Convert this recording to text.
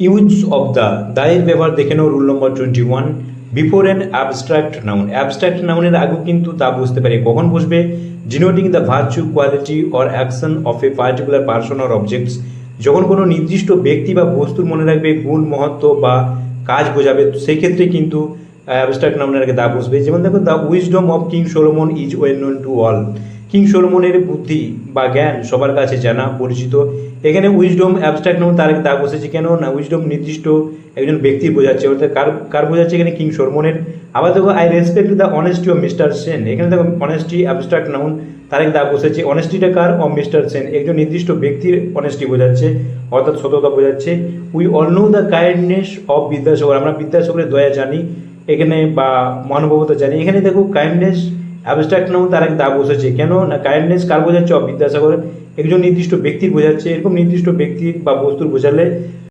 Use of the এর ব্যবহার দেখে নাও rule number 21। Before an abstract noun, abstract নাউনের আগে কিন্তু দা বুঝতে পারি কখন বসবে, denoting the virtue quality or action of a particular person or objects, যখন কোনো নির্দিষ্ট ব্যক্তি বা বস্তুর মনে রাখবে গুণ মহত্ব বা কাজ বোঝাবে, তো সেই ক্ষেত্রে কিন্তু অ্যাবস্ট্রাক্ট নাউনের আগে দা বসবে। যেমন দেখো, the wisdom of King Solomon is well known to all, King সোলোমনের বুদ্ধি বা জ্ঞান সবার কাছে জানা পরিচিত। এখানে উইজডম অ্যাবস্ট্রাক্ট নাউন, তার আগে দা বসেছে কেন না, উইজডম নির্দিষ্ট একজন ব্যক্তি বোঝাচ্ছে, অর্থাৎ কার কার বোঝাচ্ছে এখানে, কিং সোলোমনের। আবার দেখো, I respect the honesty of mister Sen, এখানে দেখো অনেস্টি অ্যাবস্ট্রাক্ট নাউন, তার আগে দা বসেছে। অনেস্টিটা কার, অফ মিস্টার সেন, একজন নির্দিষ্ট ব্যক্তির অনেস্টি বোঝাচ্ছে, অর্থাৎ সততা বোঝাচ্ছে। We all know the kindness of Vidyasagar, আমরা বিদ্যাসাগরের দয়া জানি এখানে, বা মহানুভবতা জানি। এখানে দেখো কাইন্ডনেস অ্যাবস্ট্রাক্ট নাউন, তার আগে দা বসেছে কেন না, কাইন্ডনেস কার বোঝাচ্ছে, অফ বিদ্যাসাগর, একজন নির্দিষ্ট ব্যক্তির বোঝাচ্ছে। এরকম নির্দিষ্ট ব্যক্তির বা বস্তুর বোঝালে